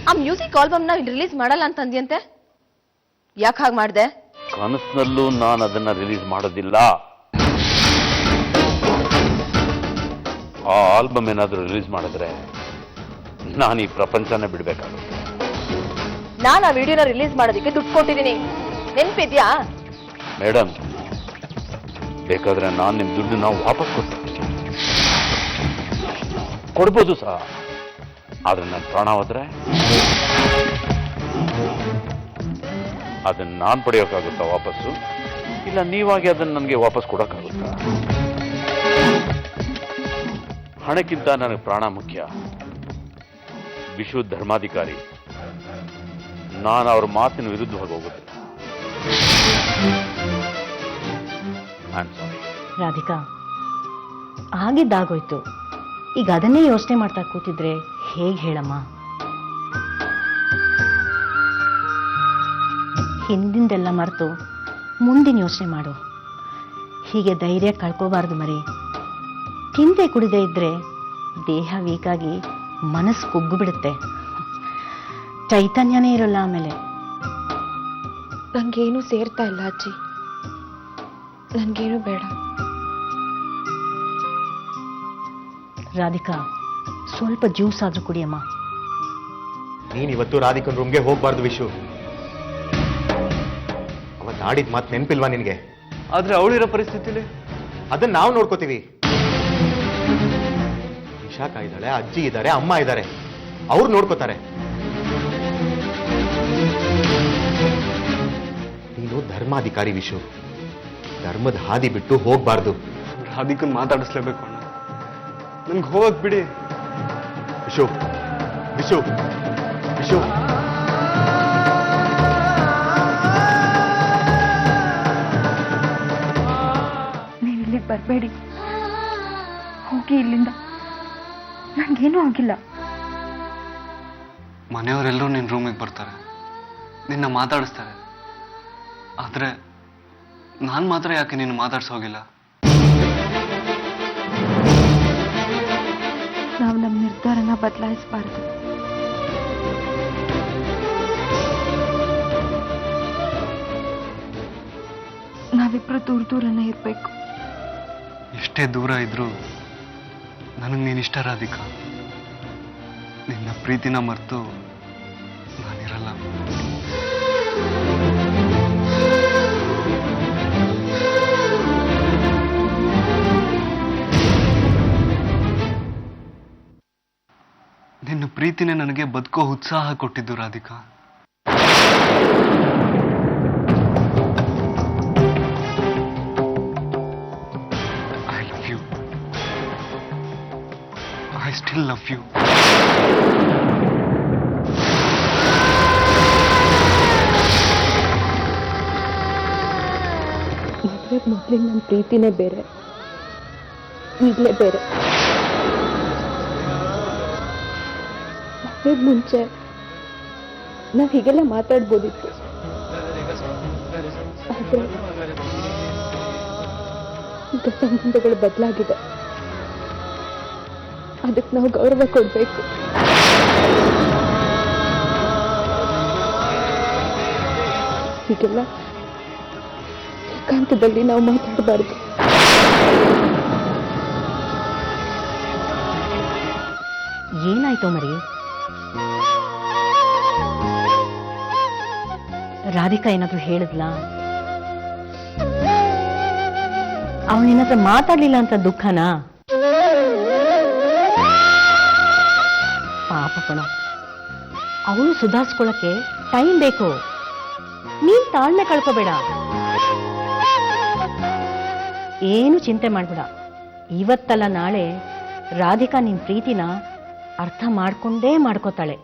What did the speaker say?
ಆ music ಆಲ್ಬಮ್ನ release ಮಾಡಲ್ಲ ಅಂತಂದ್ಯಂತೆ, ಯಾಕೆ ಹಾಗೆ ಮಾಡಿದೆ? ಕನಸಿನಲ್ಲೂ ನಾನು ಅದನ್ನ ರಿಲೀಸ್ ಮಾಡೋದಿಲ್ಲ. ಆ ಆಲ್ಬಮ್ ಏನಾದರೂ ರಿಲೀಸ್ ಮಾಡಿದ್ರೆ ನಾನು ಈ ಪ್ರಪಂಚನೇ ಬಿಡ್ಬೇಕಾಗುತ್ತೆ. ನಾನು ಆ ವಿಡಿಯೋನ ರಿಲೀಸ್ ಮಾಡೋದಕ್ಕೆ ದುಡ್ಡು ಕೊಟ್ಟಿದ್ದೀನಿ, ನೆನಪಿದ್ಯಾ? ಮೇಡಮ್, ಬೇಕಾದ್ರೆ ನಾನು ನಿಮ್ಮ ದುಡ್ಡನ್ನ ವಾಪಸ್ ಕೊಡ್ಬೋದು ಸಹ, ಆದ್ರೆ ನನ್ನ ಪ್ರಾಣ ಹೋದ್ರೆ ಅದನ್ನ ನಾನು ಪಡೆಯೋಕ್ಕಾಗುತ್ತಾ ವಾಪಸ್ಸು? ಇಲ್ಲ ನೀವಾಗಿ ಅದನ್ನ ನನಗೆ ವಾಪಸ್ ಕೊಡೋಕ್ಕಾಗುತ್ತಾ? ಹಣಕ್ಕಿಂತ ನನಗೆ ಪ್ರಾಣ ಮುಖ್ಯ. ವಿಶ್ವ ಧರ್ಮಾಧಿಕಾರಿ, ನಾನು ಅವ್ರ ಮಾತಿನ ವಿರುದ್ಧವಾಗಿ ಹೋಗುದಿಲ್ಲ. ರಾಧಿಕಾ, ಆಗಿದ್ದಾಗೋಯ್ತು. ಈಗ ಅದನ್ನೇ ಯೋಚನೆ ಮಾಡ್ತಾ ಕೂತಿದ್ರೆ ಹೇಗೆ ಹೇಳಮ್ಮ? ಹಿಂದಿಂದೆಲ್ಲ ಮರೆತು ಮುಂದಿನ ಯೋಚನೆ ಮಾಡು. ಹೀಗೆ ಧೈರ್ಯ ಕಳ್ಕೋಬಾರ್ದು ಮರಿ. ತಿಂದೆ ಕುಡಿದೇ ಇದ್ರೆ ದೇಹ ವೀಕಾಗಿ ಮನಸ್ಸು ಕುಗ್ಗು ಬಿಡುತ್ತೆ, ಚೈತನ್ಯನೇ ಇರಲ್ಲ ಆಮೇಲೆ. ನಂಗೇನು ಸೇರ್ತಾ ಇಲ್ಲ ಅಜ್ಜಿ, ನನ್ಗೇನು ಬೇಡ. ರಾಧಿಕಾ, ಸ್ವಲ್ಪ ಜ್ಯೂಸ್ ಆದ್ರೂ ಕುಡಿಯಮ್ಮ. ನೀನ್ ಇವತ್ತು ರಾಧಿಕನ್ ರೂಮ್ಗೆ ಹೋಗ್ಬಾರ್ದು ವಿಶು. ಅವತ್ತು ಆಡಿದ ಮಾತು ನೆನ್ಪಿಲ್ವಾ ನಿನ್ಗೆ? ಆದ್ರೆ ಅವಳಿರೋ ಪರಿಸ್ಥಿತಿಲಿ ಅದನ್ನ ನಾವು ನೋಡ್ಕೋತೀವಿ. ವಿಶಾಖ ಇದ್ದಾಳೆ, ಅಜ್ಜಿ ಇದ್ದಾರೆ, ಅಮ್ಮ ಇದ್ದಾರೆ, ಅವ್ರು ನೋಡ್ಕೋತಾರೆ. ನೀನು ಧರ್ಮಾಧಿಕಾರಿ ವಿಶು, ಧರ್ಮದ ಹಾದಿ ಬಿಟ್ಟು ಹೋಗ್ಬಾರ್ದು. ರಾಧಿಕನ್ ಮಾತಾಡಿಸ್ಲೇಬೇಕು ಅಣ್ಣ, ನನ್ಗೆ ಹೋಗಕ್ ಬಿಡಿ. ವಿಶು ವಿಶು ವಿಶು, ನೀವು ಇಲ್ಲಿಗೆ ಬರಬೇಡಿ, ಹೋಗಿ ಇಲ್ಲಿಂದ. ನನಗೇನೂ ಆಗಿಲ್ಲ. ಮನೆಯವರೆಲ್ಲರೂ ನಿನ್ನ ರೂಮಿಗೆ ಬರ್ತಾರೆ, ನಿನ್ನ ಮಾತಾಡಿಸ್ತಾರೆ. ಆದ್ರೆ ನಾನು ಮಾತ್ರ ಯಾಕೆ ನಿನ್ನ ಮಾತಾಡ್ಸೋಗಿಲ್ಲ? ನಾವು ನಮ್ಮ ನಿರ್ಧಾರನ ಬದಲಾಯಿಸಬಾರದು. ನಾವಿಬ್ರು ದೂರ ದೂರನೇ ಇರಬೇಕು. ಎಷ್ಟೇ ದೂರ ಇದ್ರೂ ನನಗೆ ನೀನಿಷ್ಟ ರಾಧಿಕಾ. ನಿನ್ನ ಪ್ರೀತಿನ ಮರೆತು ನಾನಿರಲ್ಲ. ನಿನ್ನ ಪ್ರೀತಿನೇ ನನಗೆ ಬದುಕೋ ಉತ್ಸಾಹ ಕೊಟ್ಟಿದ್ದು Radhika. I love you. I still love you. ಮೊದಲಿಗೆ ನನ್ನ ಪ್ರೀತಿನೇ ಬೇರೆ, ಈಗಲೇ ಬೇರೆ. ಮುಂಚೆ ನಾವು ಹೀಗೆಲ್ಲ ಮಾತಾಡ್ಬೋದಿತ್ತು, ಆದ್ರೆ ಈಗ ಸಂಬಂಧಗಳು ಬದಲಾಗಿದೆ. ಅದಕ್ಕೆ ನಾವು ಗೌರವ ಕೊಡ್ಬೇಕು. ಹೀಗೆಲ್ಲ ಏಕಾಂತದಲ್ಲಿ ನಾವು ಮಾತಾಡಬಾರ್ದು. ಏನಾಯ್ತು ಮರಿ? ರಾಧಿಕಾ ಏನಾದ್ರೂ ಹೇಳಿದ್ಲಾ? ಅವನೇನಾದ್ರೂ ಮಾತಾಡ್ಲಿಲ್ಲ ಅಂತ ದುಃಖನಾ? ಪಾಪ ಕಣ, ಅವಳು ಸುಧಾರಿಸ್ಕೊಳಕ್ಕೆ ಟೈಮ್ ಬೇಕು. ನೀನ್ ತಾಳ್ಮೆ ಕಳ್ಕೋಬೇಡ, ಏನು ಚಿಂತೆ ಮಾಡ್ಬೇಡ. ಇವತ್ತಲ್ಲ ನಾಳೆ ರಾಧಿಕಾ ನಿನ್ ಪ್ರೀತಿನ ಅರ್ಥ ಮಾಡ್ಕೊಂಡೇ ಮಾಡ್ಕೋತಾಳೆ.